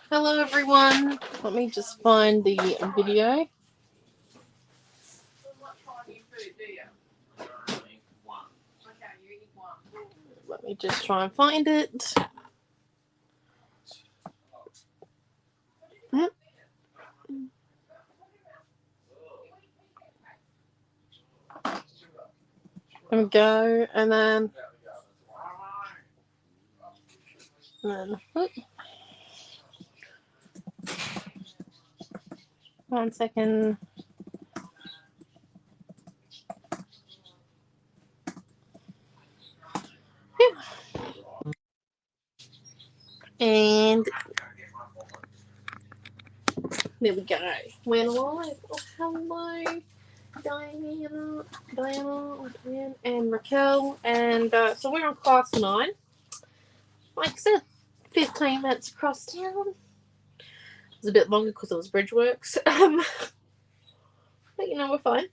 Hello everyone, let me just find the video. Let me just try and find it. There we go, and then whoop. 1 second. And there we go. We're live. Oh, hello, Diana, and Raquel. And so we're on class 9. Like I said, 15 minutes across town. It was a bit longer because it was bridge works. But you know, we're fine.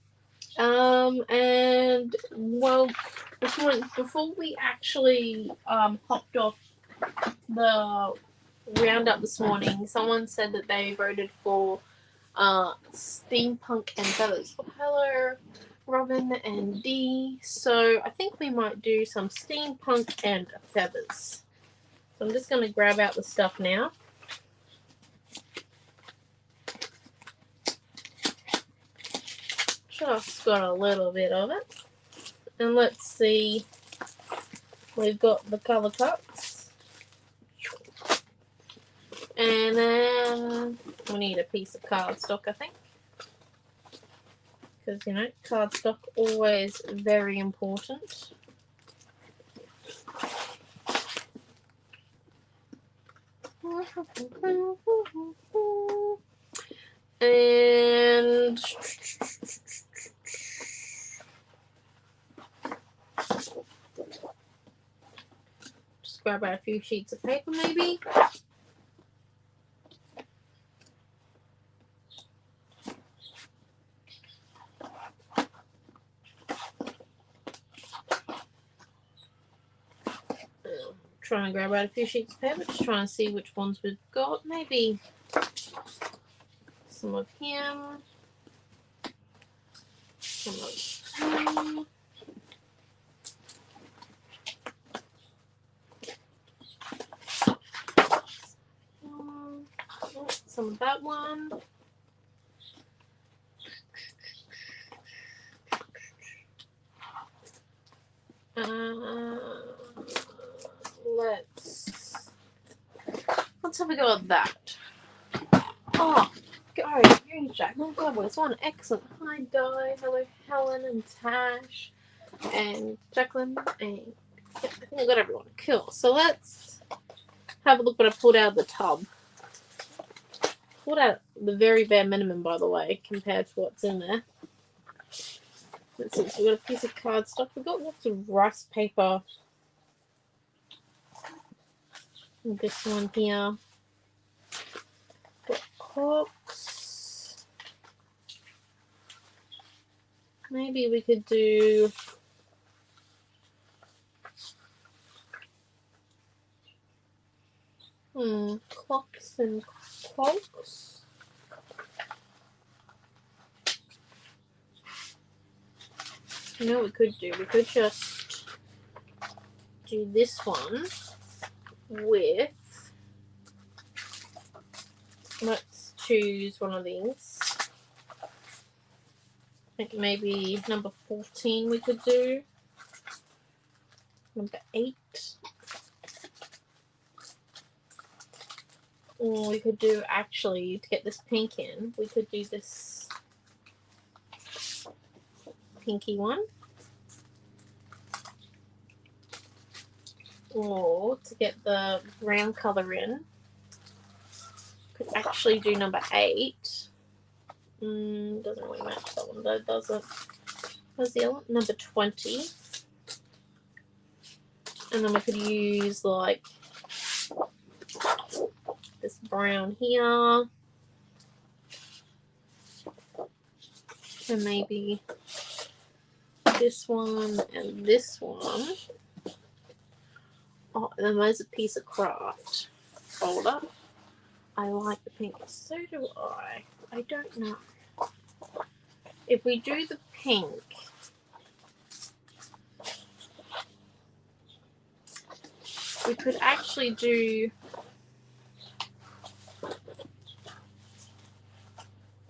And well, before we actually hopped off the roundup this morning, someone said that they voted for steampunk and feathers. Oh, hello, Robin and Dee. So I think we might do some steampunk and feathers. So I'm just going to grab out the stuff now. Just got a little bit of it. And let's see. We've got the color cuts. And then we need a piece of cardstock, I think. Because, you know, cardstock always very important. And just grab out a few sheets of paper, maybe. Try and grab out a few sheets of paper, just trying to see which ones we've got. Maybe some of him, some of him. Some of that one. Let's have a go at that. Oh, go, here's Jack. Oh God, it's one excellent. Hi, Di. Hello, Helen and Tash and Jacqueline. And yeah, I think I got everyone. Cool. So let's have a look what I pulled out of the tub. Pulled out the very bare minimum, by the way, compared to what's in there. Let's see. So we've got a piece of cardstock. We've got lots of rice paper. This one here. Got corks. Maybe we could do clocks and cloaks. You know what we could do? We could just do this one with, let's choose one of these. I think maybe number 14 we could do. Number 8. Or we could do, actually, to get this pink in, we could do this pinky one. Or to get the brown colour in, could actually do number 8. Doesn't really match that one though, does it? Where's the other one? Number 20. And then we could use like this brown here. And maybe this one and this one. Oh, and then there's a piece of craft. folder. I like the pink. So do I. I don't know. If we do the pink, we could actually do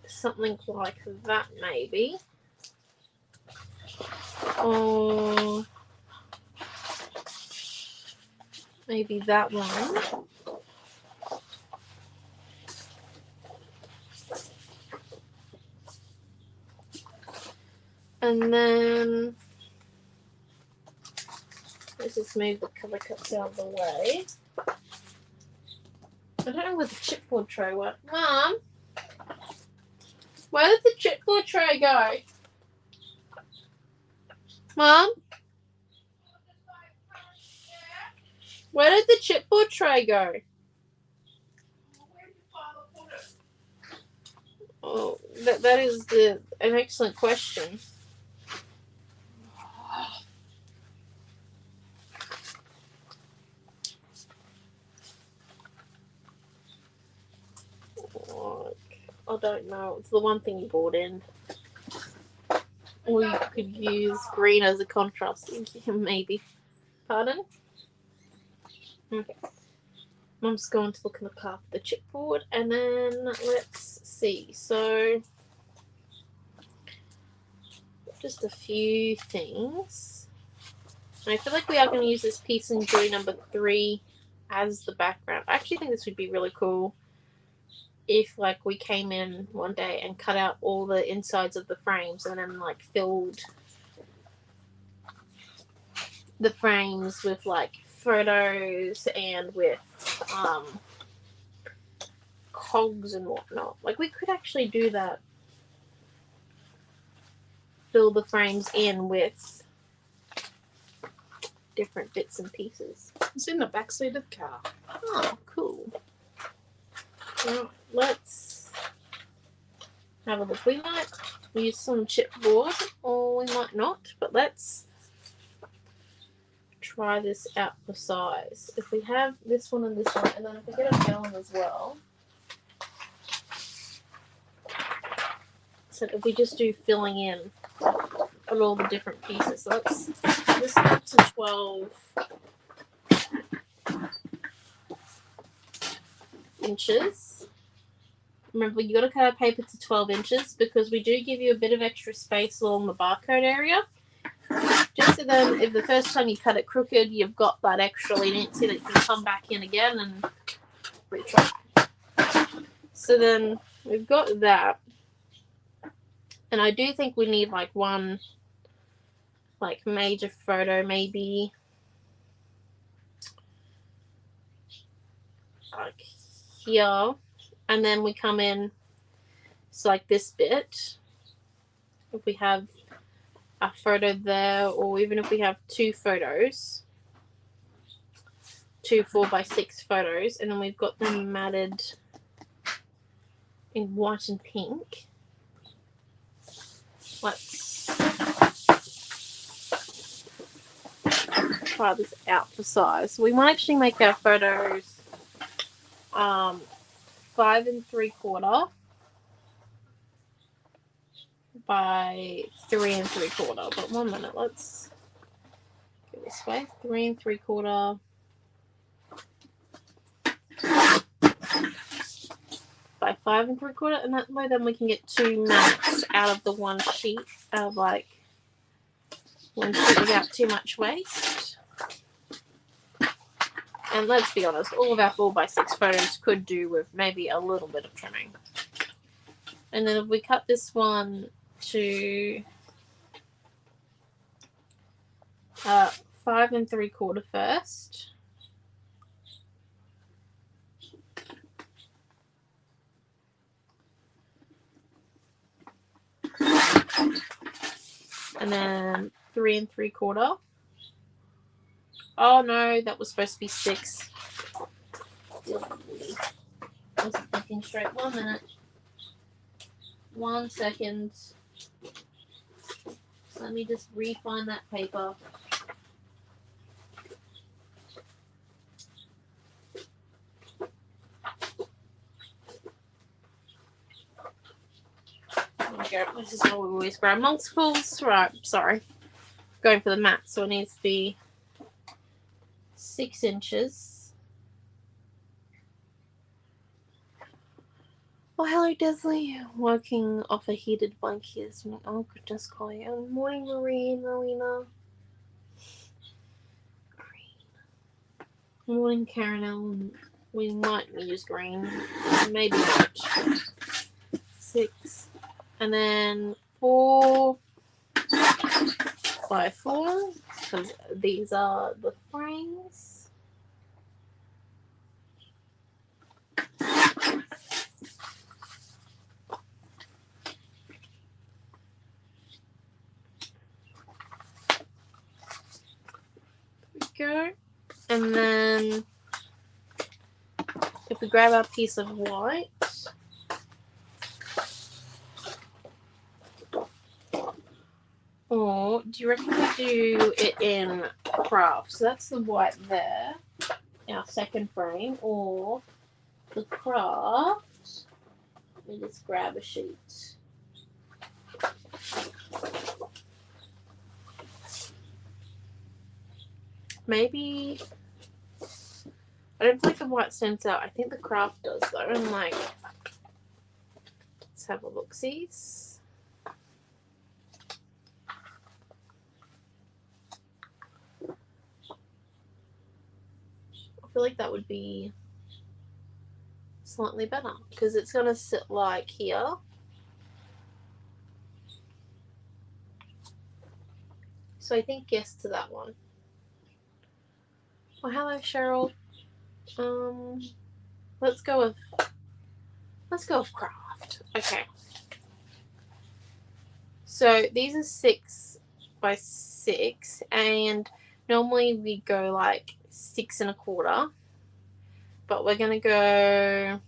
something like that maybe. Or maybe that one. And then let's just move the cover cups out of the way. I don't know where the chipboard tray went. Mom, where did the chipboard tray go? Mom? Where did the chipboard tray go? Oh, that is an excellent question. I don't know. It's the one thing you brought in. Or you could use green as a contrast. Maybe. Pardon? Okay. Mum's going to look after the chipboard, and then let's see. So, just a few things. I feel like we are going to use this piece in joy number 3 as the background. I actually think this would be really cool if, like, we came in one day and cut out all the insides of the frames and then, like, filled the frames with, like, photos and with cogs and whatnot. Like, we could actually do that. Fill the frames in with different bits and pieces. It's in the back seat of the car. Oh, cool. Well, let's have a look. We might use some chipboard, or we might not, but let's try this out for size. If we have this one and this one, and then if we get a gallon as well. So if we just do filling in of all the different pieces. So let's this up to 12 inches. Remember, you got to cut our paper to 12 inches because we do give you a bit of extra space along the barcode area. Just so then, if the first time you cut it crooked, you've got that extra leniency that you can come back in again and retry. So then, we've got that. And I do think we need, like, one, like, major photo, maybe. Like, here. And then we come in, so like this bit. If we have a photo there, or even if we have 2 photos, 2 4x6 photos, and then we've got them matted in white and pink. Let's try this out for size. We might actually make our photos 5 3/4 by 3 3/4. But 1 minute, let's go this way. 3 3/4 by 5 3/4, and that way then we can get 2 mats out of the one sheet. Like one sheet without too much waste. And let's be honest, all of our 4x6 photos could do with maybe a little bit of trimming. And then if we cut this one to 5 3/4 first. And then 3 3/4. Oh no, that was supposed to be 6. I wasn't thinking straight. 1 minute. 1 second. Let me just refine that paper. go. This is what we always grab. Multiples. Right, sorry. Going for the math, so it needs to be 6 inches. Oh, hello, Desley. Working off a heated blanket this morning. Oh, goodness, Chloe. Good morning, Marie, Rowena. Green. Morning, Karen. We might use green. Maybe not. 6. And then 4 by 4. Because these are the frames. Go, and then if we grab our piece of white, or do you reckon we do it in craft? So that's the white there, our second frame, or the craft. Let me just grab a sheet. Maybe, I don't think the white stands out. I think the craft does though. And like, let's have a look-sees. I feel like that would be slightly better because it's going to sit like here. So I think yes to that one. Oh, hello, Cheryl. Let's go with craft. Okay. So these are 6 by 6, and normally we go like 6 1/4, but we're gonna go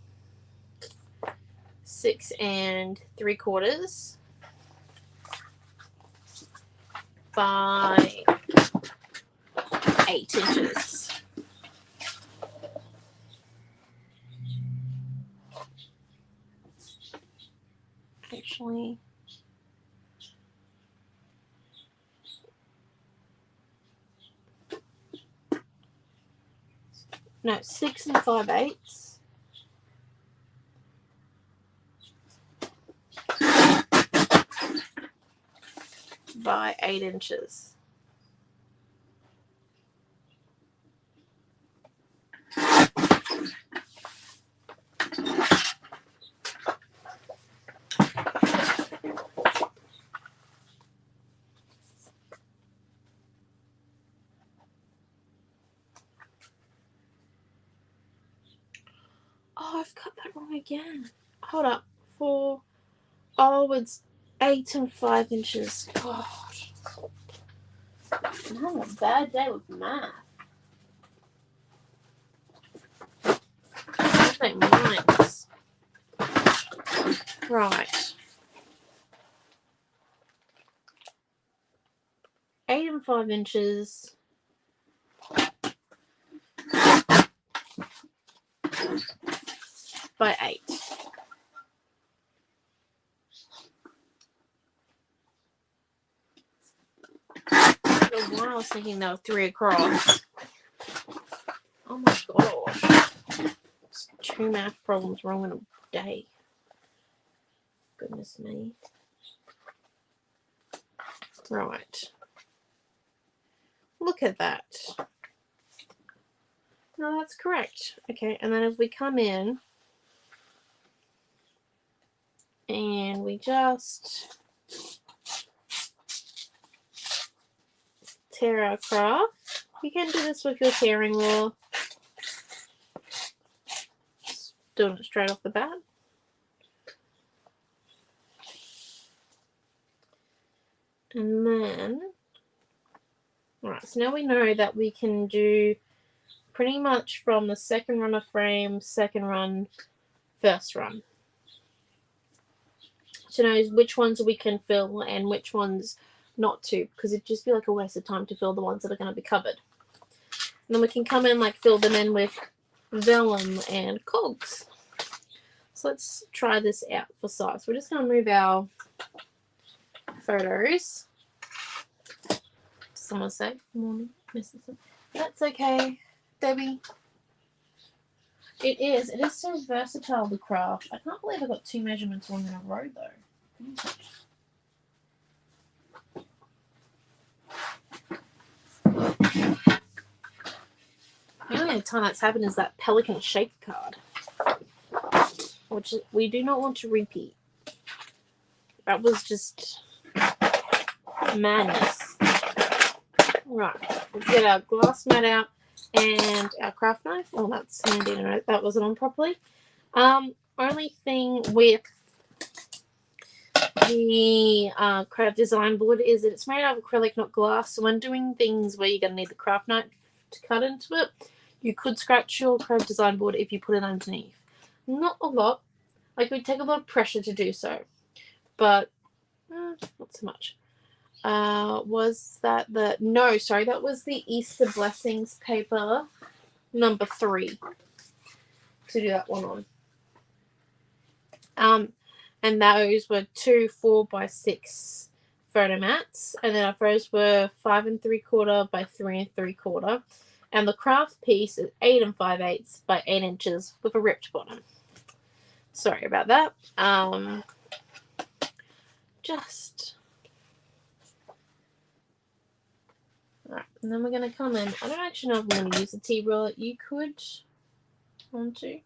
6 3/4 by 8 inches. Actually, no, 6 5/8 by 8 inches. Oh, I've got that wrong again. Hold up. 4. Oh, it's 8 5 inches. God. I'm having a bad day with math. I think mine's. Right. 8 5 inches. By 8. I don't know why I was thinking there were 3 across. Oh my gosh. It's 2 math problems wrong in a day. Goodness me. Right. Look at that. No, that's correct. Okay, and then if we come in and we just tear our craft. You can do this with your tearing ruler. Just doing it straight off the bat. And then, alright, so now we know that we can do pretty much from the second run of frame, second run, first run. To know which ones we can fill and which ones not to, because it'd just be like a waste of time to fill the ones that are going to be covered. And then we can come in, like, fill them in with vellum and cogs. So let's try this out for size. We're just going to move our photos. Someone say, good morning, Mrs. That's okay, Debbie. It is so versatile, the craft. I can't believe I got 2 measurements wrong in a row, though. The only time that's happened is that Pelican Shake card, which we do not want to repeat. That was just madness. Right, let's get our glass mat out and our craft knife. Oh, that's handy to know that wasn't on properly. Only thing with the craft design board is that it's made out of acrylic, not glass. So when doing things where you're going to need the craft knife to cut into it, you could scratch your craft design board if you put it underneath. Not a lot. Like, it would take a lot of pressure to do so. But, not so much. Was that the... No, sorry. That was the Easter Blessings paper number 3. To do that one on. And those were 2 4x6 photo mats. And then our photos were 5 3/4 by 3 3/4. And the craft piece is 8 5/8 by 8 inches with a ripped bottom. Sorry about that. Just... Alright, and then we're going to come in. I don't actually know if I'm going to use the T-roller. You could want to.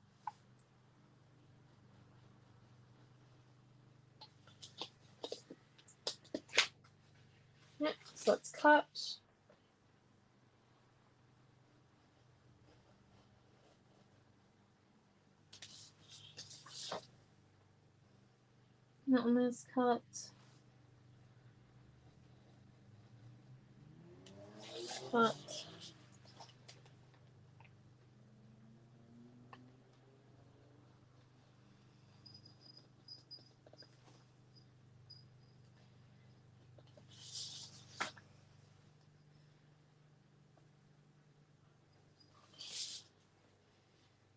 Yep, so let's cut. That one is cut. Cut.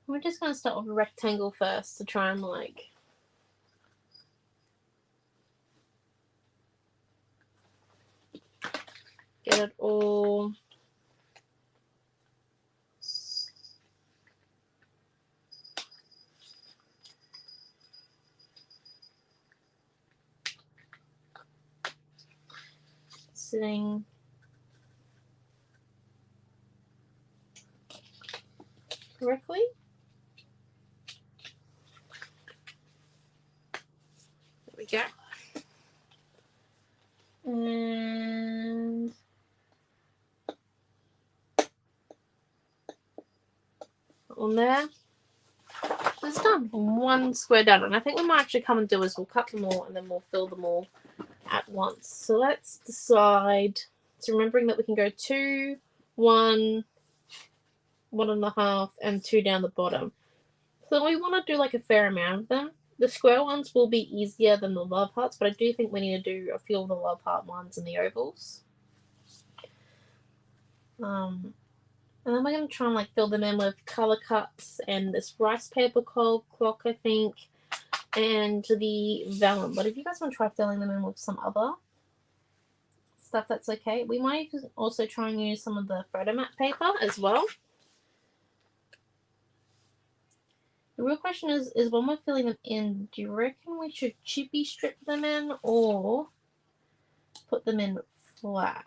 We're just going to start with a rectangle first to try and, like, get it all sitting correctly. There we go. And on there. It's done. One square done. And I think what we might actually come and do is we'll cut them all and then we'll fill them all at once. So let's decide. So remembering that we can go 2, 1, 1.5, and 2 down the bottom. So we want to do like a fair amount of them. The square ones will be easier than the love hearts, but I do think we need to do a few of the love heart ones and the ovals. And then we're going to try and like fill them in with color cuts and this rice paper clock, I think, and the vellum. But if you guys want to try filling them in with some other stuff, that's okay. We might also try and use some of the photo mat paper as well. The real question is when we're filling them in, do you reckon we should chippy strip them in or put them in flat?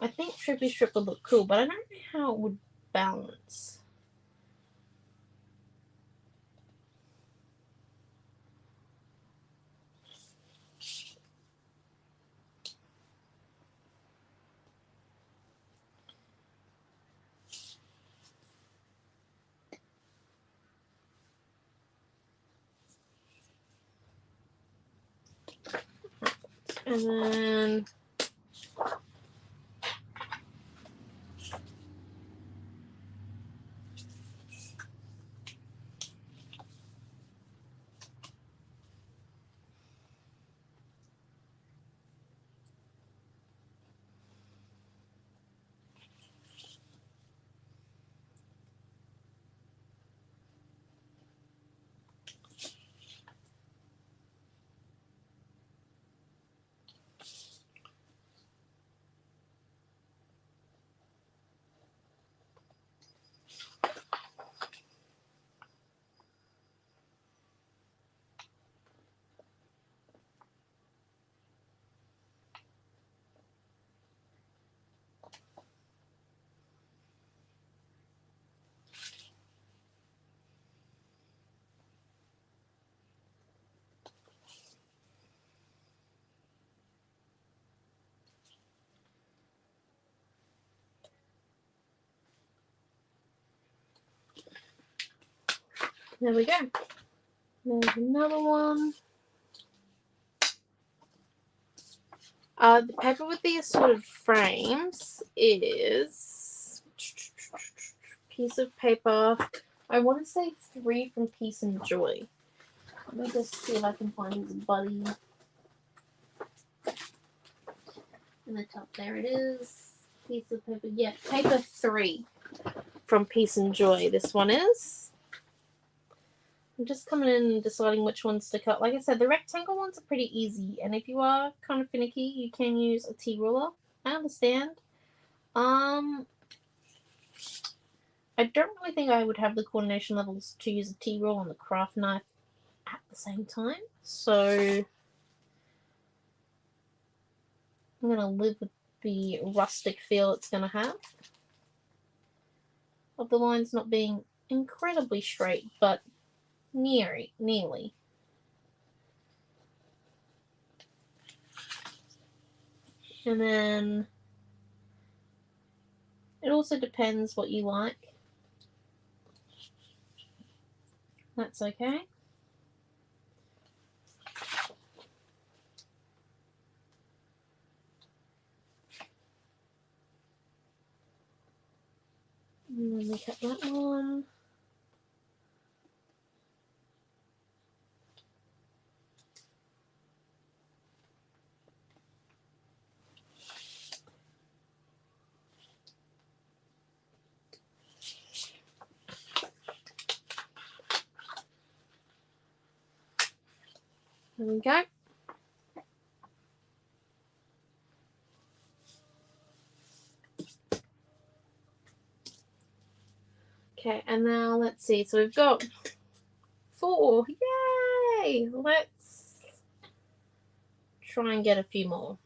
I think chippy strip would look cool, but I don't know how it would balance. And then There we go. There's another one. The paper with the assorted frames is piece of paper. I want to say 3 from Peace and Joy. Let me just see if I can find his buddy. In the top, there it is. Piece of paper. Yeah, paper 3 from Peace and Joy. This one is. I'm just coming in and deciding which ones to cut. Like I said, the rectangle ones are pretty easy, and if you are kind of finicky, you can use a T-ruler. I understand. I don't really think I would have the coordination levels to use a T-ruler and the craft knife at the same time, so I'm going to live with the rustic feel it's going to have. Of the lines not being incredibly straight, but nearly. And then it also depends what you like. That's okay. And then we cut that one. There we go. Okay, and now let's see. So we've got 4. Yay! Let's try and get a few more.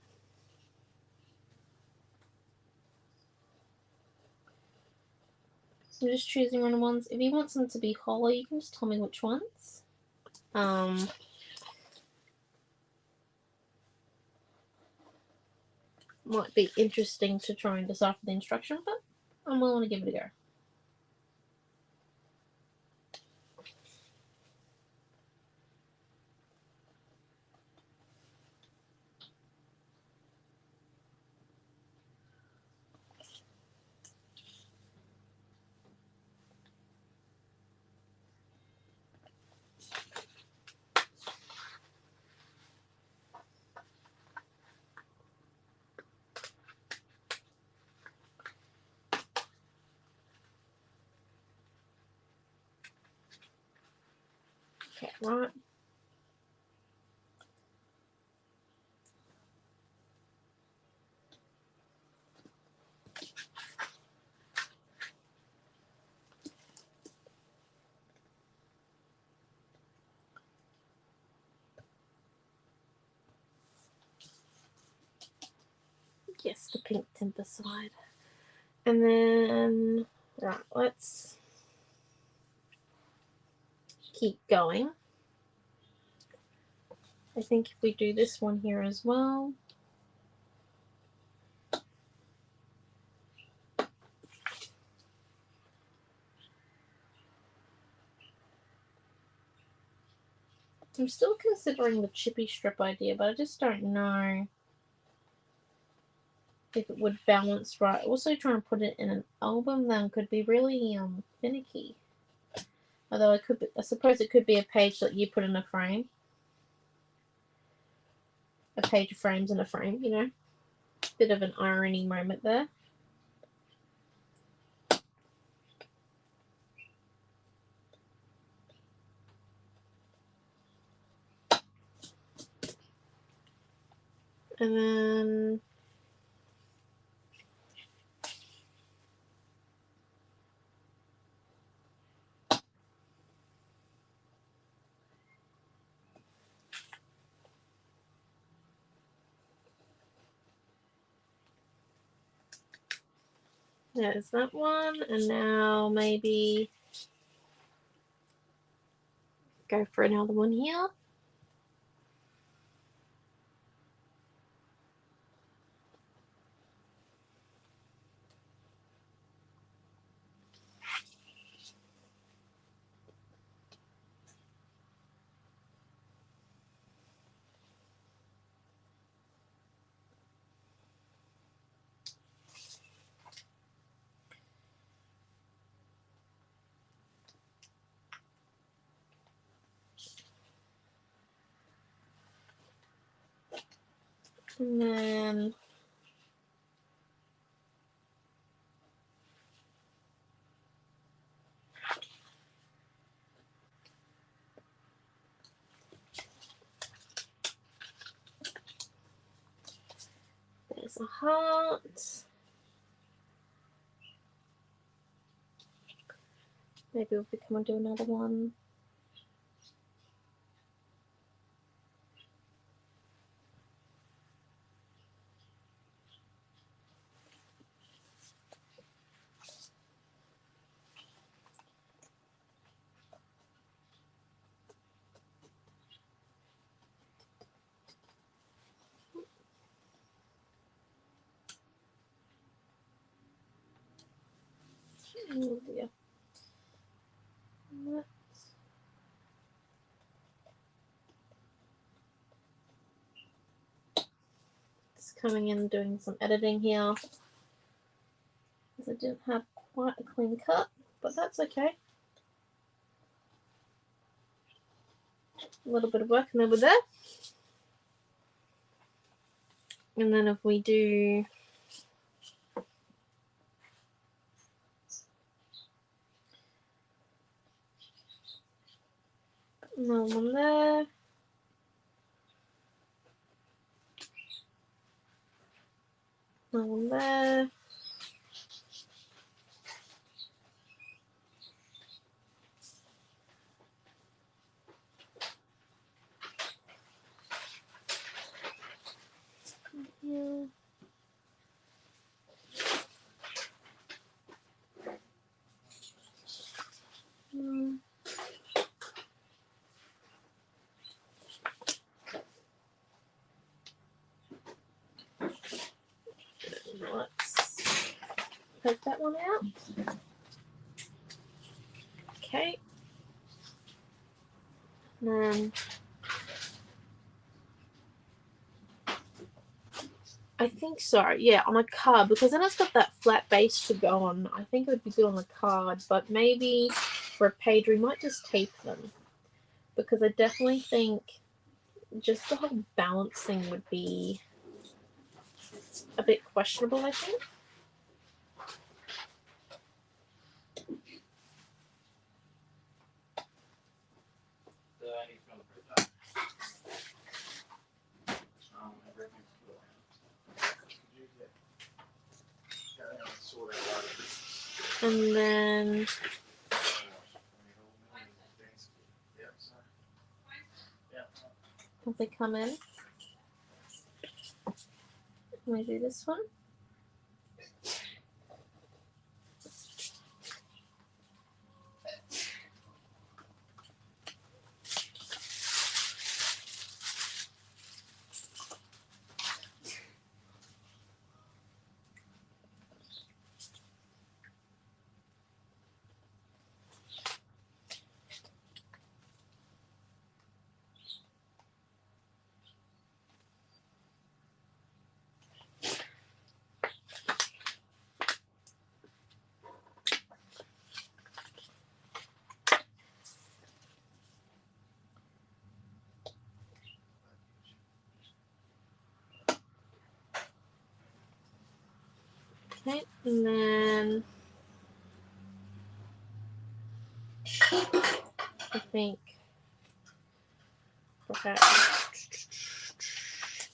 I'm just choosing random ones. If you want them to be hollow, you can just tell me which ones. Might be interesting to try and decipher the instruction, but I'm willing to give it a go. Okay, right. Yes, the pink timber side. And then, right, let's keep going. I think if we do this one here as well. I'm still considering the chippy strip idea, but I just don't know if it would balance right. Also trying to put it in an album then could be really finicky. Although I suppose it could be a page that you put in a frame. A page of frames in a frame, you know. Bit of an irony moment there. And then there's that one. And now maybe go for another one here. And then there's a heart. Maybe we'll come and do another one. Oh dear. Just coming in and doing some editing here. Because I didn't have quite a clean cut, but that's okay. A little bit of work and then we're there. And then if we do another one there. Another one there. Yeah. Let's take that one out. Okay. And then I think so, yeah, on a card, because then it's got that flat base to go on. I think it would be good on a card, but maybe for a page we might just tape them, because I definitely think just the whole balance thing would be a bit questionable, I think. And then as they come in, maybe this one. Okay, and then I think perhaps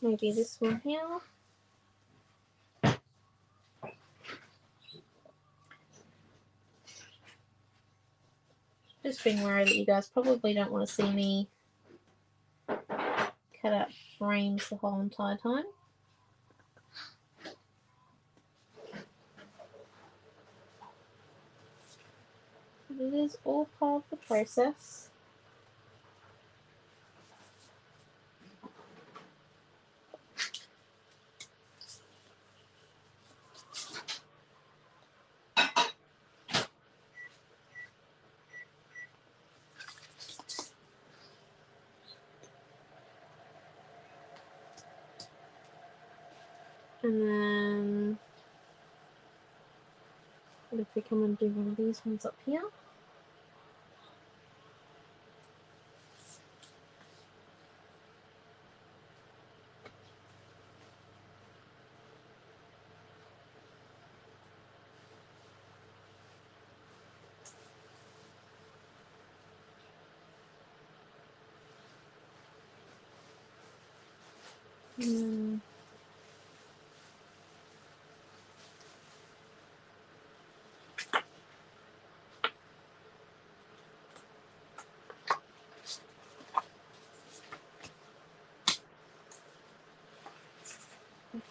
maybe this one here. Just being worried that you guys probably don't want to see me cut out frames the whole entire time. But it is all part of the process. And then what if we come and do one of these ones up here? Hmm.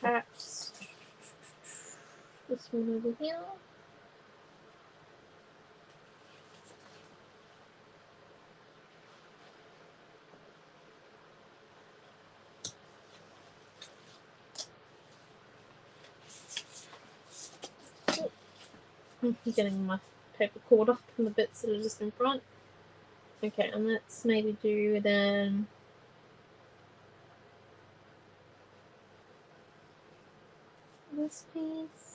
Perhaps this one over here. I'm getting my paper caught up in the bits that are just in front. Okay, and let's maybe do then this piece.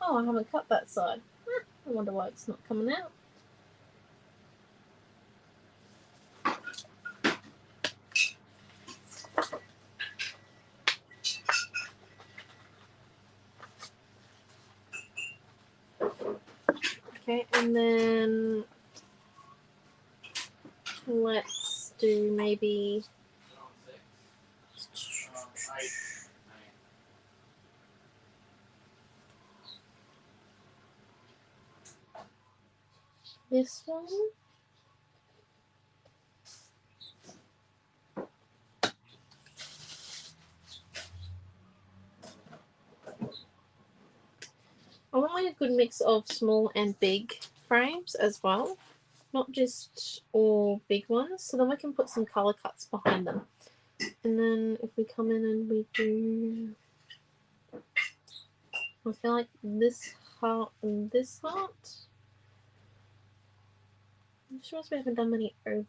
Oh, I haven't cut that side. I wonder why it's not coming out. Okay, and then let's do maybe this one. I want like a good mix of small and big frames as well, not just all big ones, so then we can put some colour cuts behind them. And then if we come in and we do, I feel like this heart and this heart. I'm sure we haven't done many ovals,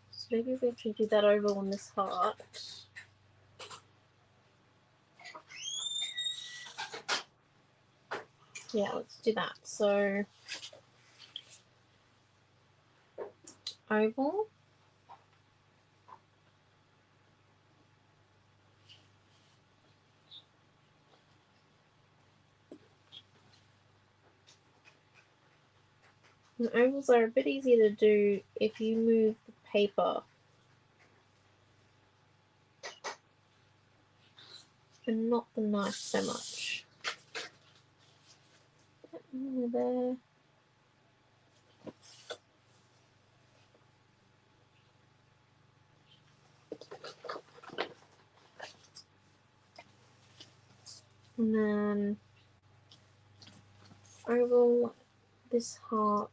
so maybe we actually do that oval on this heart. Yeah, let's do that. So oval. And ovals are a bit easier to do if you move the paper and not the knife so much. There. And then oval, this heart.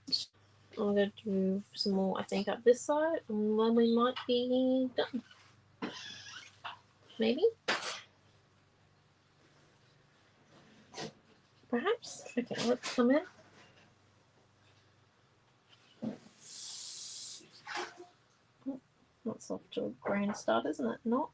I'm going to do some more, I think, up this side, and then we might be done. Maybe? Perhaps? Okay, let's come in. Oh, that's off to a grand start, isn't it? Not?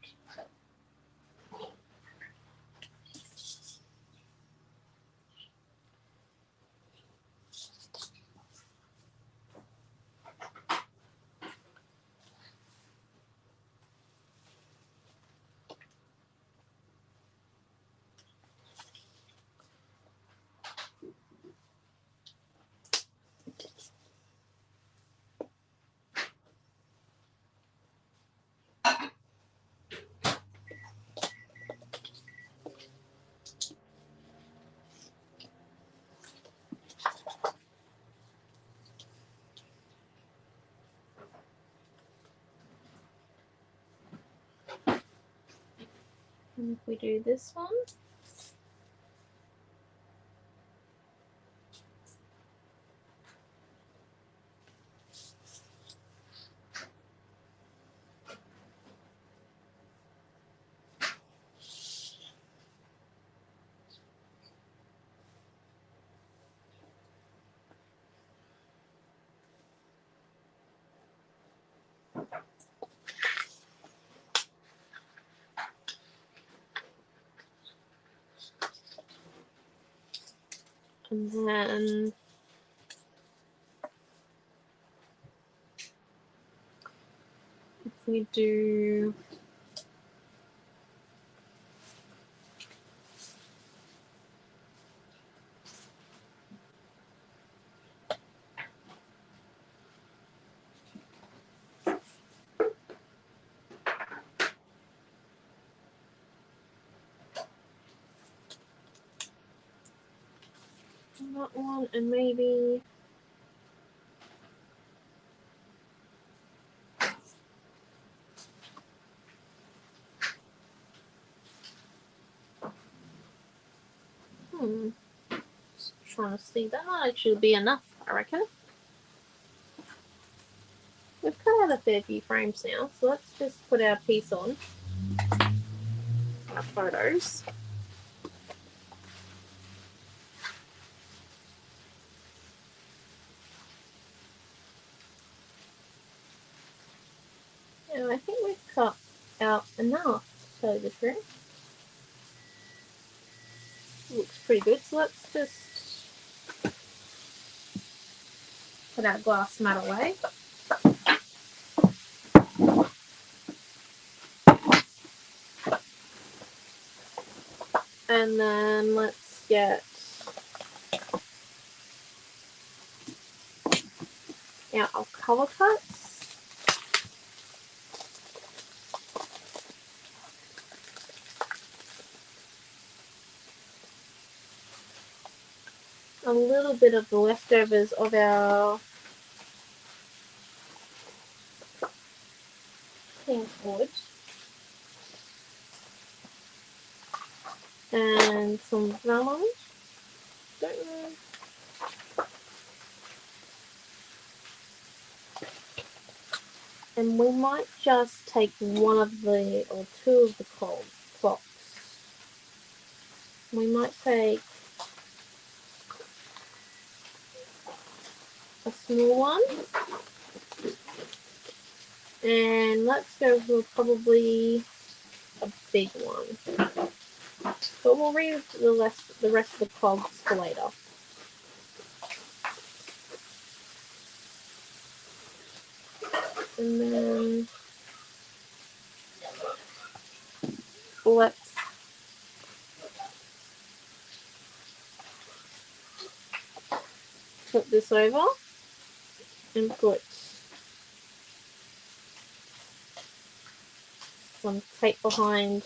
And if we do this one, And then if we do that one, and maybe just trying to see, that might actually be enough, I reckon. We've cut out a fair few frames now, so let's just put our piece on, our photos. And I think we've cut out enough, to tell you the truth. Looks pretty good, so let's just put our glass mat away. And then let's get our color cuts. A little bit of the leftovers of our pink wood. And some vellum. Don't know. And we might just take one of the, or two of the clocks. We might take a small one. And let's go for probably a big one. But we'll leave the rest of the cogs for later. And then let's flip this over and put some tape behind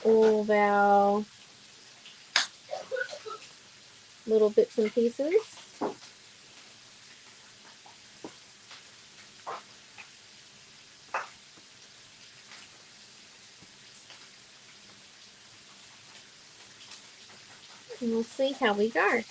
all of our little bits and pieces. And we'll see how we go.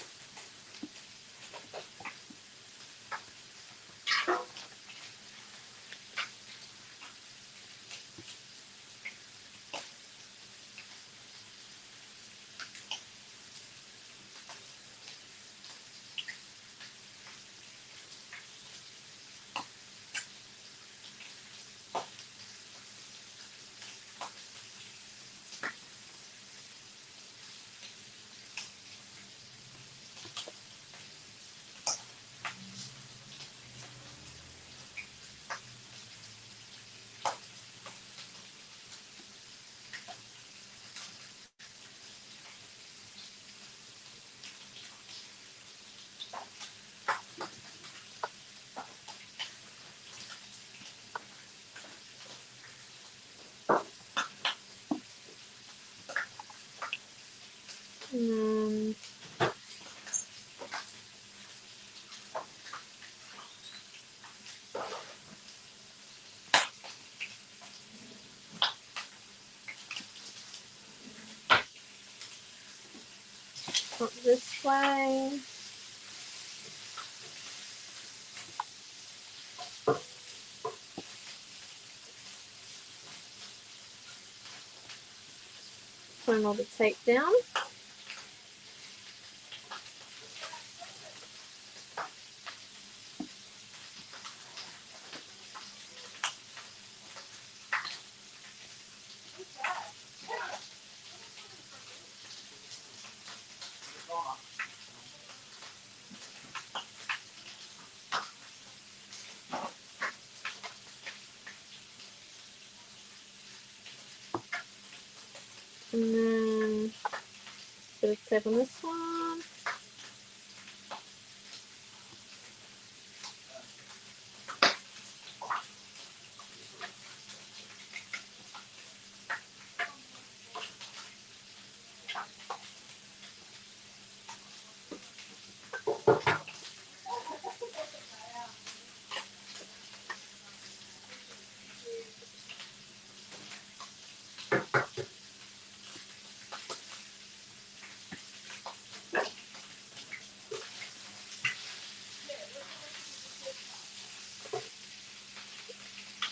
And up this way. Putting all the tape down. And then a bit of tape on this one.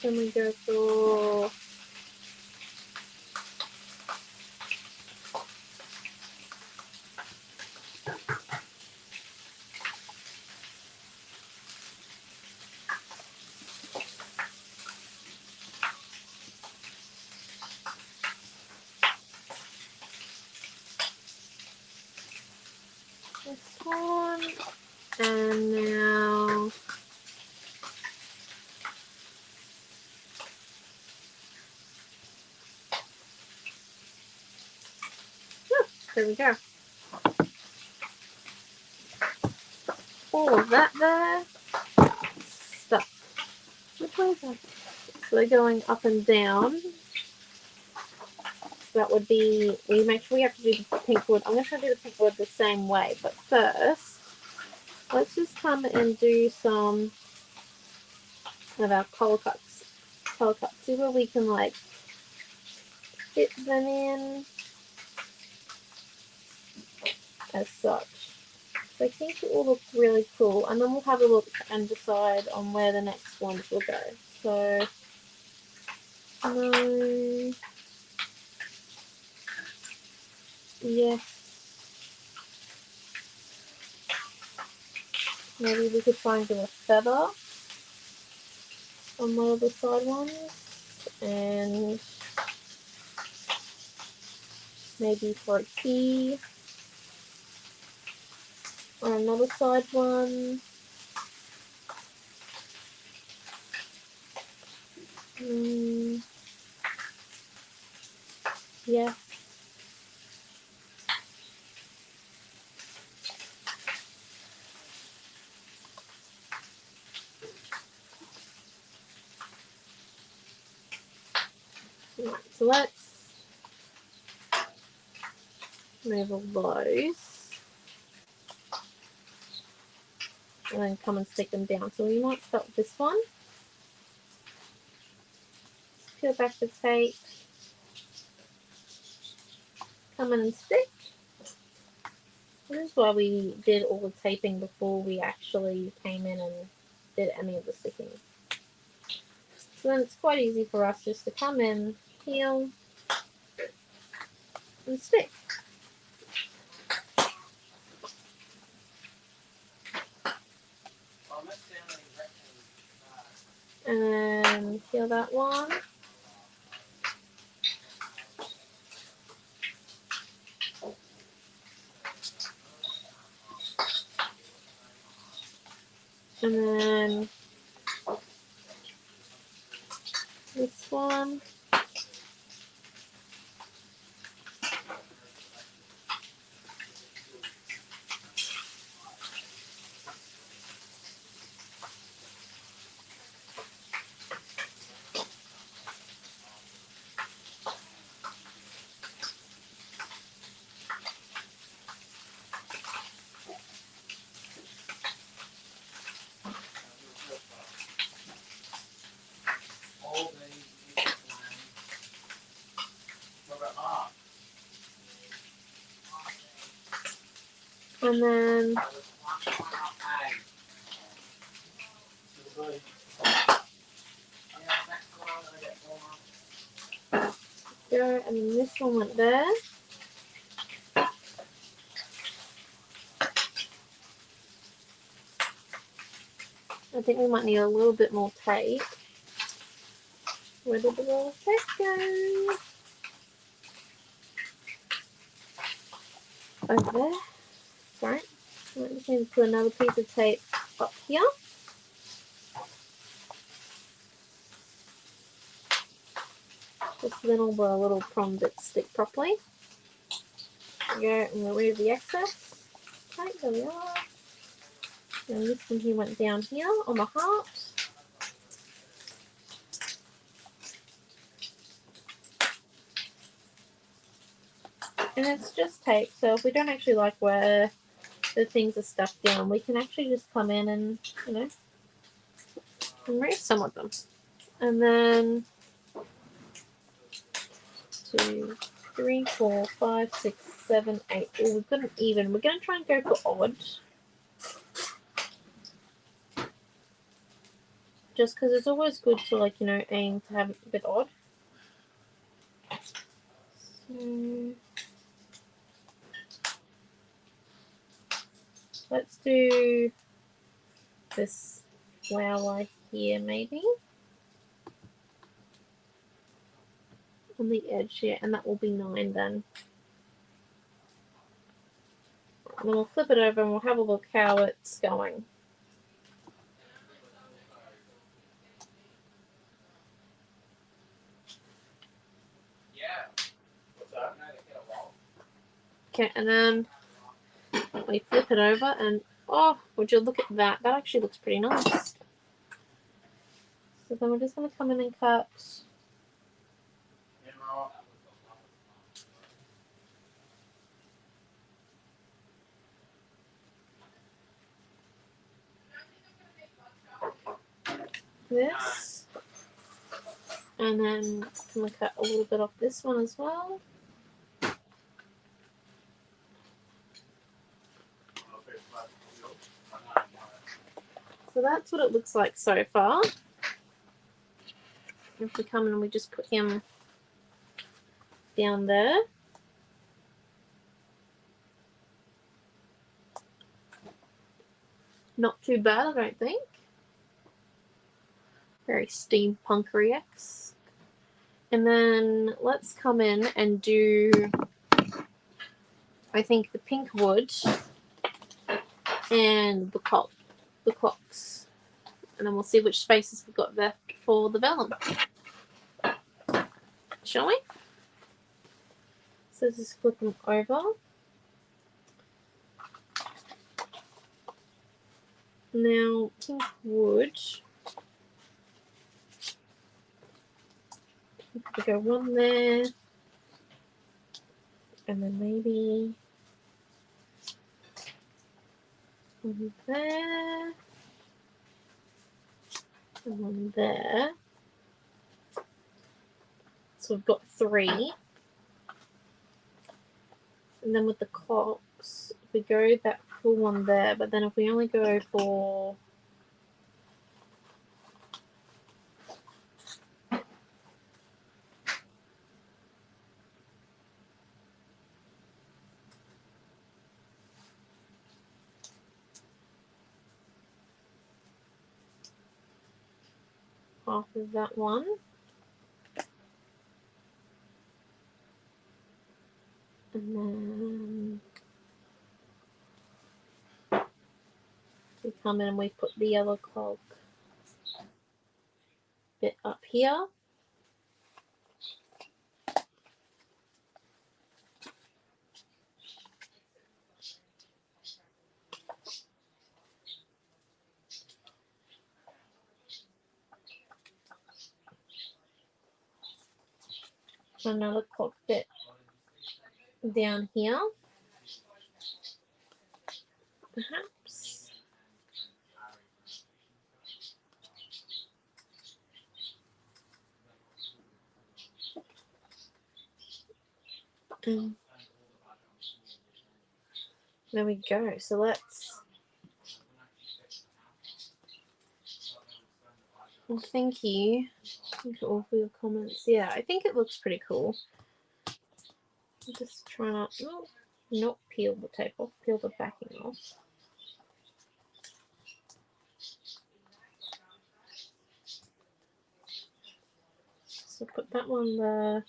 Then we go for this one, and now there we go. All of that there. Stuck. Which way is that? So they're going up and down. So that would be, we make sure we have to do the pink wood. I'm going to try to do the pink wood the same way, but first, let's just come and do some of our color cuts. See where we can like fit them in as such. So I think it will look really cool, and then we'll have a look and decide on where the next ones will go. So, no, yes, maybe we could try and do a feather on one of the side ones, and maybe for a key on another side one. Yeah. Right, so let's move all those and then come and stick them down. So we might start with this one. Peel back the tape, come in and stick. This is why we did all the taping before we actually came in and did any of the sticking. So then it's quite easy for us just to come in, peel, and stick. And then peel that one. And then this one. And then go, and then this one went there. I think we might need a little bit more tape. Where did the roll of tape go? Over there. Right. I just need to put another piece of tape up here. Just then all the little prom bits stick properly. There we go, and remove the excess. Okay, there we are. And this one here went down here on the heart. And it's just tape, so if we don't actually like where the things are stuck down, we can actually just come in and, you know, remove some of them. And then 2, 3, 4, 5, 6, 7, 8. Oh, we've got an even. We're going to try and go for odd. Just because it's always good to, like, you know, aim to have it a bit odd. So let's do this flower here, maybe. On the edge here, and that will be 9 then. And then we'll flip it over and we'll have a look how it's going. Okay, and then we flip it over and oh, would you look at that? That actually looks pretty nice. So then we're just going to come in and cut this, and then I'm going to cut a little bit off this one as well. So that's what it looks like so far. If we come in and we just put him down there. Not too bad, I don't think. Very steampunkery-esque. And then let's come in and do, I think, the pink wood and the clocks. And then we'll see which spaces we've got left for the vellum. Shall we? So just flip them over. Now, pink wood. We go one there. And then maybe one there. And one there. So we've got 3. And then with the clocks, if we go that full one there, but then if we only go for half of that one, and then we come in and we put the yellow clock bit up here. Another clock bit down here, perhaps. And there we go. So let's. Well, thank you. Thank you all for your comments. Yeah, I think it looks pretty cool. Just try not peel the tape off, peel the backing off. So put that one there,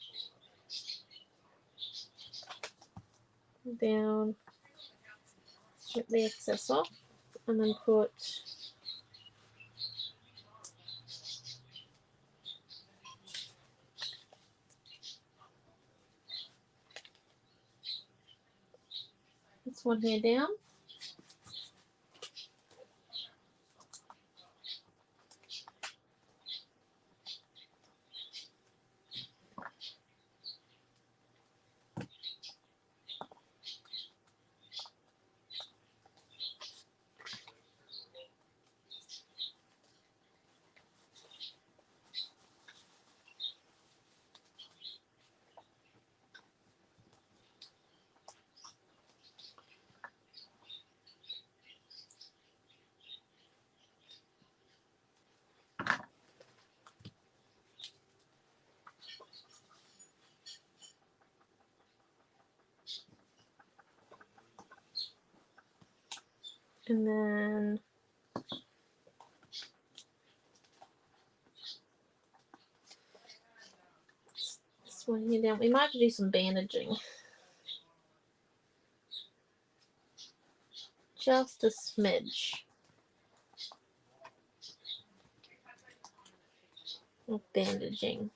down, get the excess off, and then put this one here down. And then this one here down. We might have to do some bandaging. Just a smidge of bandaging.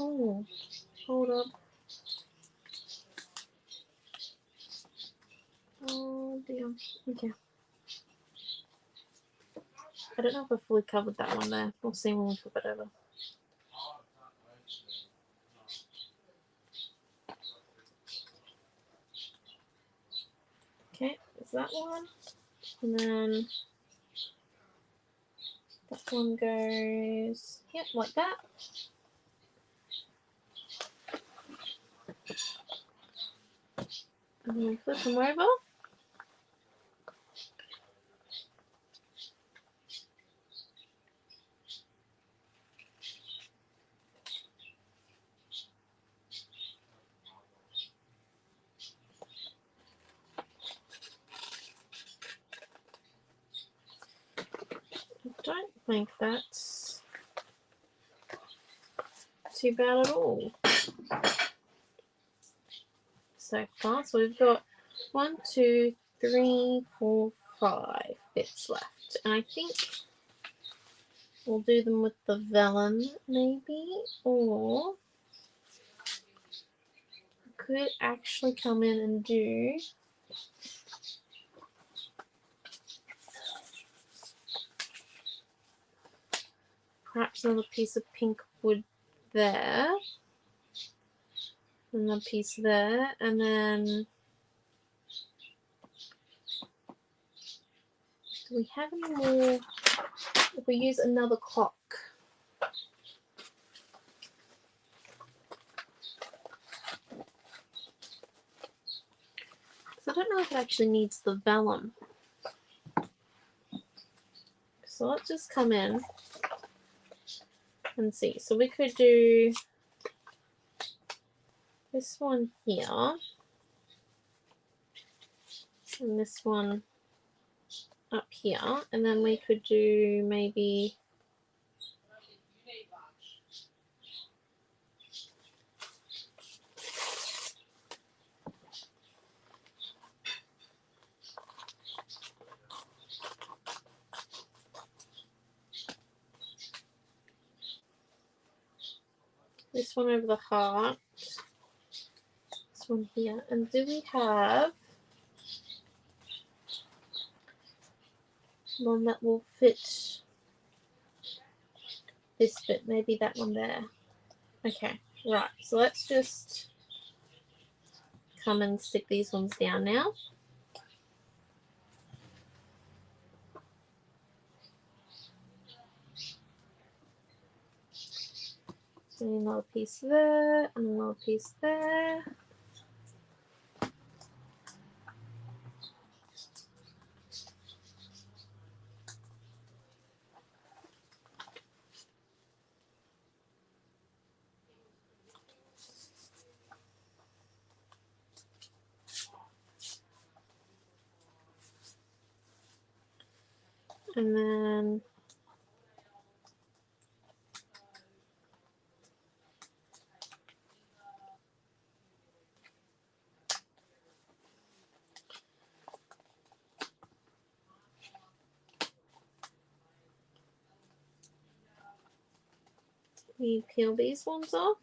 Oh, hold up. Oh dear. Okay. I don't know if I fully covered that one there. We'll see when we flip it over. Okay, there's that one. And then that one goes, yep, like that. And then we flip them over. I don't think that's too bad at all so far. So we've got 1, 2, 3, 4, 5 bits left. And I think we'll do them with the vellum maybe, or could actually come in and do perhaps another piece of pink wood there, another piece there, and then do we have any more? If we use another clock, so I don't know if it actually needs the vellum. So let's just come in and see. So we could do this one here and this one up here, and then we could do maybe this one over the heart, this one here, and do we have one that will fit this bit? Maybe that one there. Okay, right, so let's just come and stick these ones down now. So another piece there, and another piece there. And then We peel these ones off.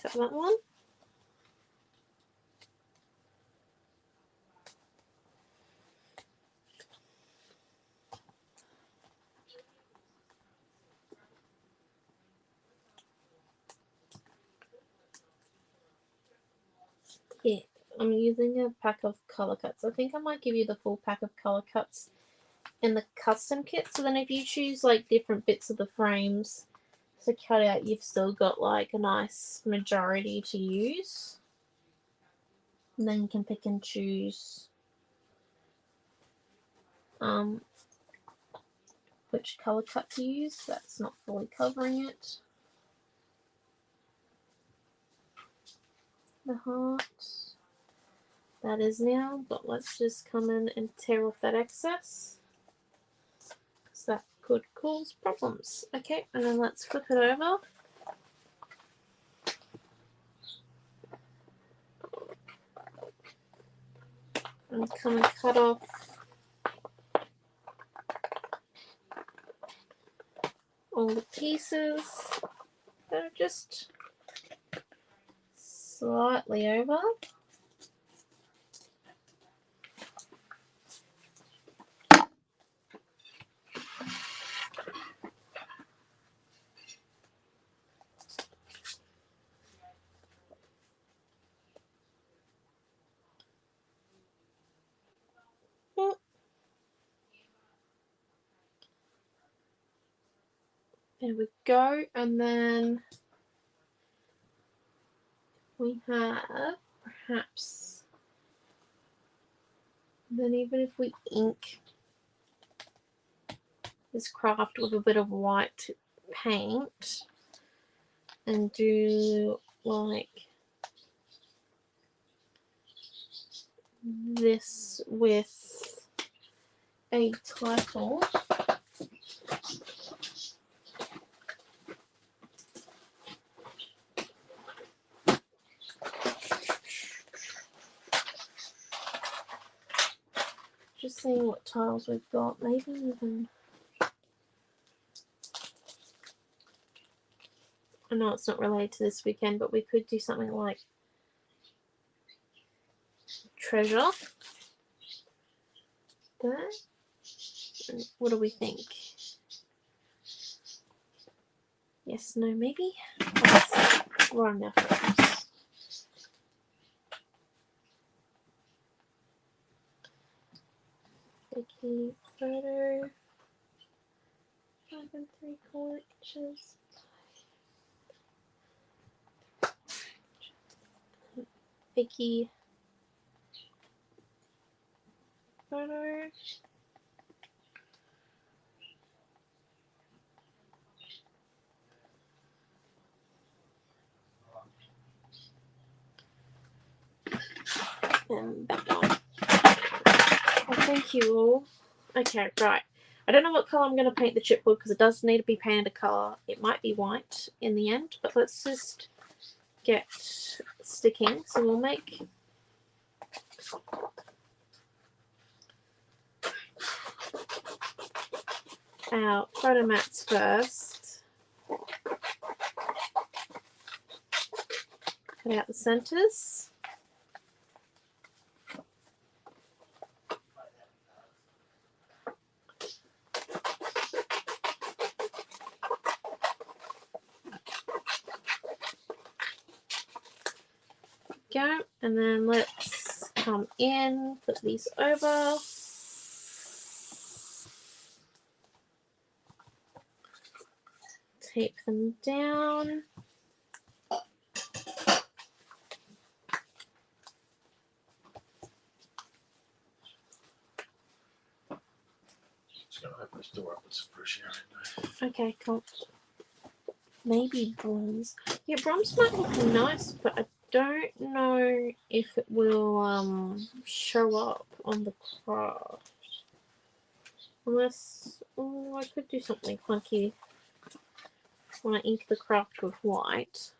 Cut that one. Yeah, I'm using a pack of colour cuts. I think I might give you the full pack of colour cuts in the custom kit. So then if you choose like different bits of the frames to cut out, you've still got like a nice majority to use. And then you can pick and choose which colour cut to use. That's not fully covering it. The heart. That is now, but let's just come in and tear off that excess, because that could cause problems. Okay, and then let's flip it over. And come and cut off all the pieces that are just slightly over. There we go, and then we have perhaps, then even if we ink this craft with a bit of white paint and do like this with a title. Just seeing what tiles we've got, maybe even, I know it's not related to this weekend, but we could do something like treasure there. And what do we think? Yes, no, maybe? Let's run our frames. Sticky photo, 5 3/4 inches. Sticky photo. And that one. Well, thank you all. Okay, right. I don't know what colour I'm going to paint the chipboard because it does need to be painted a colour. It might be white in the end, but let's just get sticking. So we'll make our photo mats first. Cut out the centres. Go, and then let's come in, put these over. Tape them down. Just gonna open this door up with some fresh air in there. Okay, cool. Maybe bronze. Yeah, bronze might look nice, but I don't know if it will show up on the craft. Unless, oh, I could do something funky when I ink the craft with white.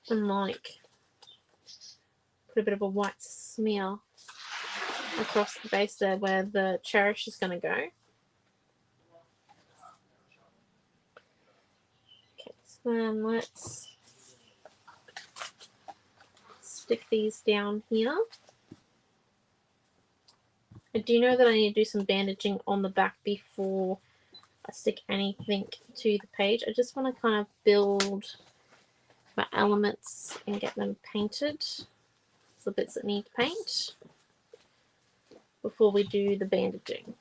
And like put a bit of a white smear across the base there where the cherish is going to go. Okay, so then let's stick these down here. I do know that I need to do some bandaging on the back before I stick anything to the page. I just want to kind of build my elements and get them painted. The bits that need paint before we do the bandaging,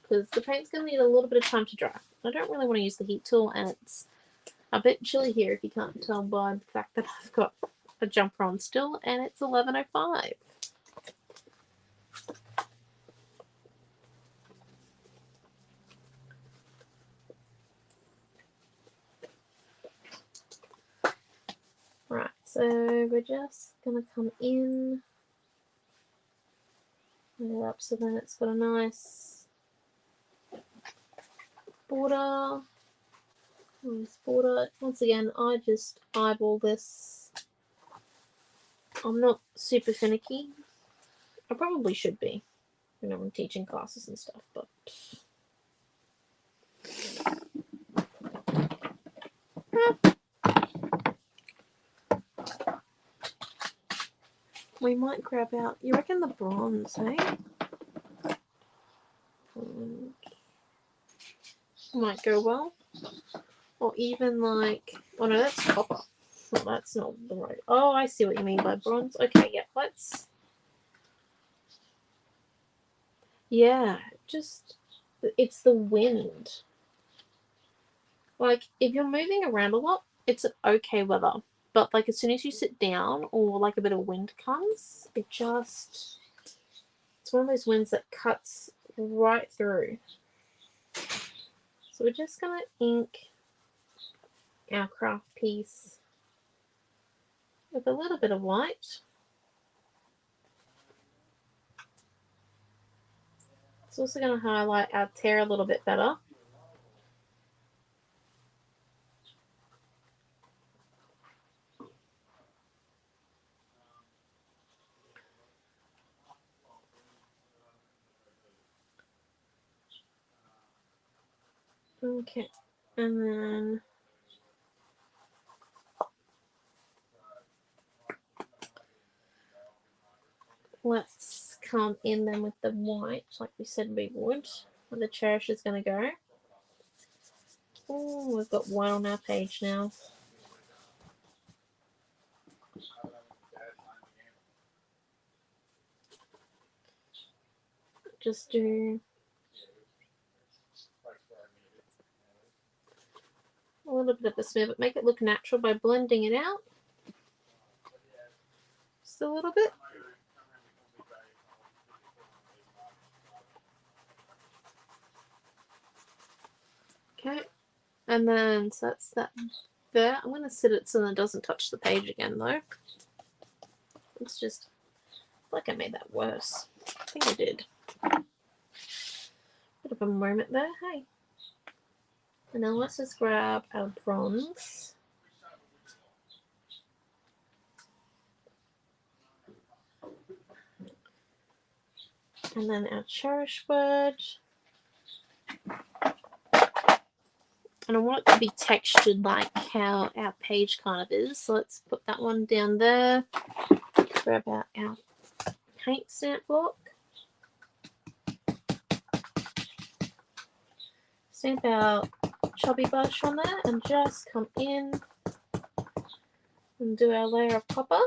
because the paint's going to need a little bit of time to dry. I don't really want to use the heat tool, and it's a bit chilly here if you can't tell by the fact that I've got a jumper on still, and it's 11:05. Right, so we're just going to come in, put it up so then it's got a nice border. Nice border. Once again, I just eyeball this. I'm not super finicky. I probably should be, you know, when teaching classes and stuff, but we might grab out, you reckon the bronze, eh? Might go well. Or even like, oh no, that's copper. Oh, that's not the right. Oh, I see what you mean by bronze. Okay, yeah, let's. Yeah, just, it's the wind. Like, if you're moving around a lot, it's okay weather. But, like, as soon as you sit down or, like, a bit of wind comes, it just, it's one of those winds that cuts right through. So we're just going to ink our craft piece with a little bit of white. It's also going to highlight our tear a little bit better. Okay, and then let's come in then with the white, like we said we would, where the cherish is going to go. Oh, we've got white on our page now. Just do a little bit of a smear, but make it look natural by blending it out. Just a little bit. Okay, and then so that's that there. I'm going to sit it so that it doesn't touch the page again though. It's just like I made that worse. I think I did. Bit of a moment there, hey. And then let's just grab our bronze. And then our cherish word. And I want it to be textured like how our page kind of is. So let's put that one down there. Grab out our paint stamp block. Stamp our chubby brush on there and just come in and do our layer of copper.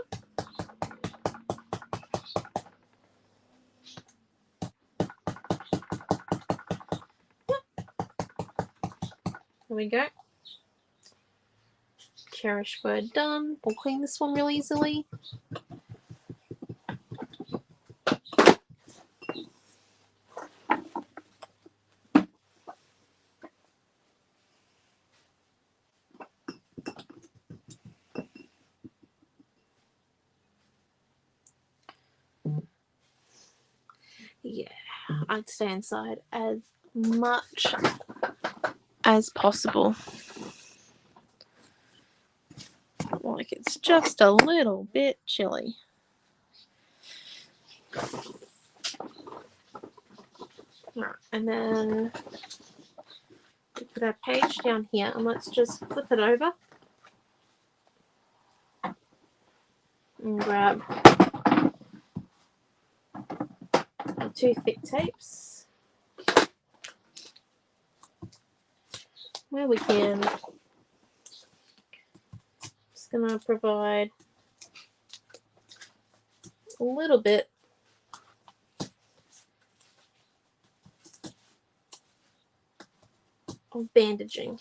There we go. Cherish word done. We'll clean this one real easily. Yeah, I'd stay inside as much as possible. Like it's just a little bit chilly. Alright, and then we put our page down here and let's just flip it over and grab our 2 thick tapes where we can. Just gonna provide a little bit of bandaging.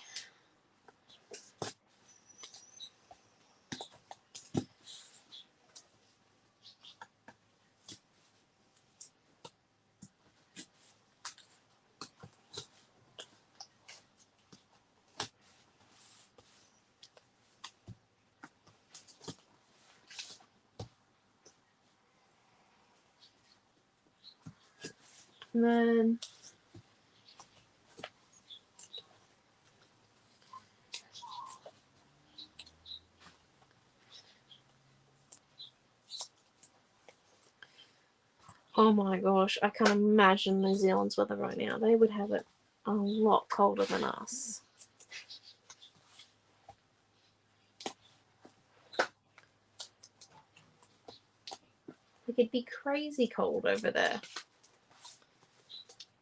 And then oh my gosh, I can't imagine New Zealand's weather right now. They would have it a lot colder than us. Like, it'd be crazy cold over there.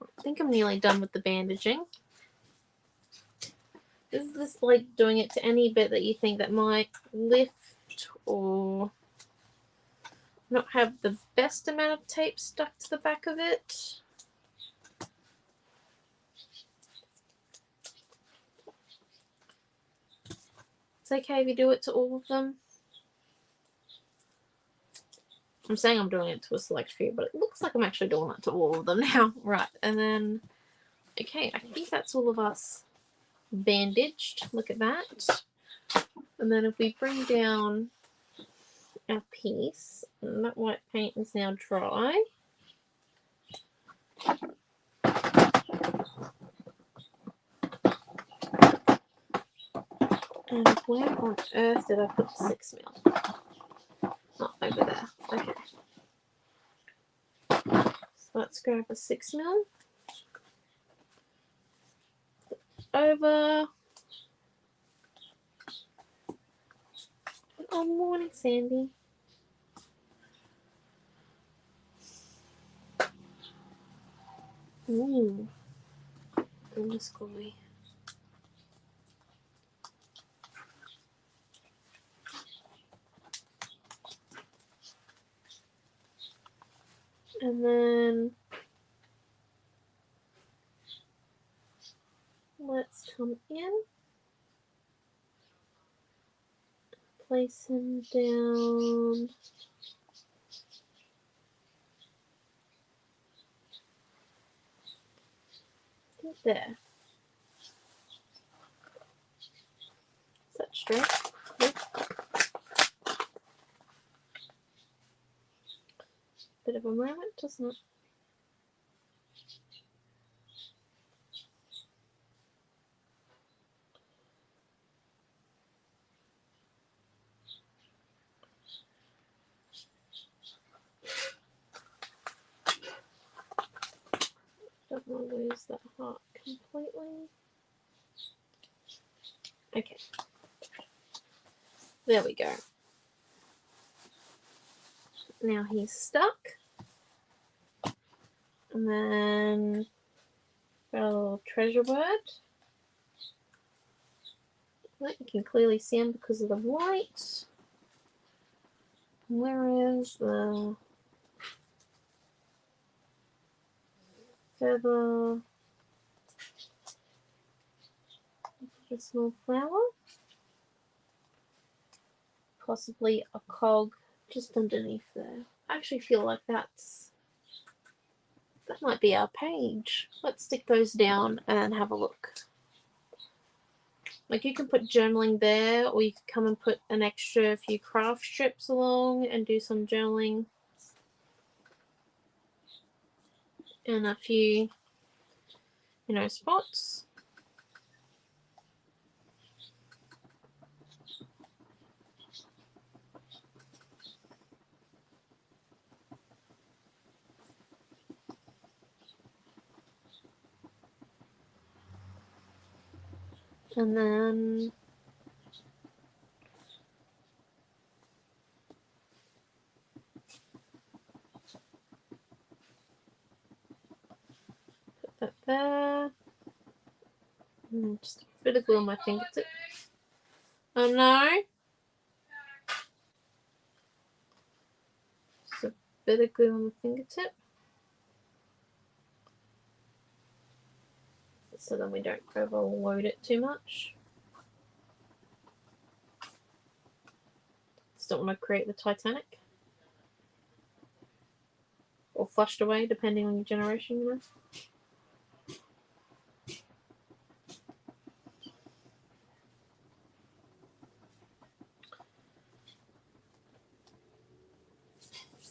I think I'm nearly done with the bandaging. Is this like doing it to any bit that you think that might lift or not have the best amount of tape stuck to the back of it? It's okay if you do it to all of them. I'm saying I'm doing it to a select few, but it looks like I'm actually doing it to all of them now. Right, and then, okay, I think that's all of us bandaged. Look at that. And then if we bring down our piece, and that white paint is now dry. And where on earth did I put 6mm? Oh, over there. Okay. So let's grab a 6mm. Over. Oh, morning, Sandy. Ooh. Goodness golly. And then let's come in. Place him down. There. Is that straight? Yep. Bit of a moment, doesn't it? Don't want to lose that heart completely. Okay. There we go. Now he's stuck. And then got a little treasure word. You can clearly see him because of the white. Where is the feather? A small flower. Possibly a cog just underneath there. I actually feel like that might be our page. Let's stick those down and have a look. Like, you can put journaling there, or you can come and put an extra few craft strips along and do some journaling. And a few, spots. And then put that there. And just a bit of glue on my fingertip. Oh no! Just a bit of glue on the fingertip. So then we don't overload it too much. Just don't want to create the Titanic. Or flushed away, depending on your generation, you know.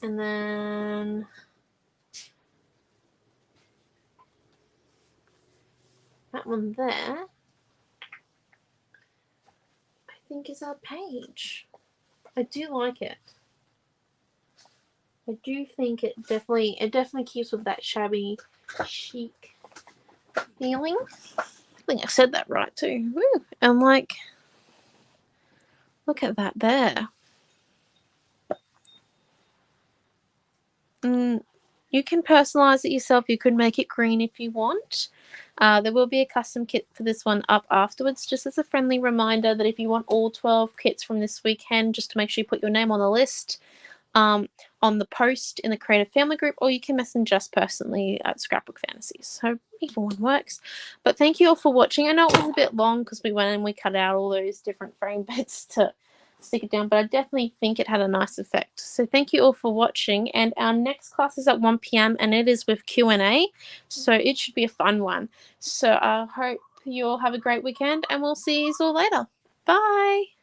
And then that one there, I think is our page. I do like it. I do think it definitely keeps with that shabby chic feeling. I think I said that right too. Woo. And like, look at that there. You can personalize it yourself. You could make it green if you want. There will be a custom kit for this one up afterwards, just as a friendly reminder that if you want all 12 kits from this weekend, just to make sure you put your name on the list on the post in the Creative Family group, or you can message us personally at Scrapbook Fantasies. So either one works. But thank you all for watching. I know it was a bit long because we went and we cut out all those different frame bits to stick it down, but I definitely think it had a nice effect. So thank you all for watching, and our next class is at 1 p.m. and it is with Q&A, so it should be a fun one. So I hope you all have a great weekend, and we'll see you all later. Bye.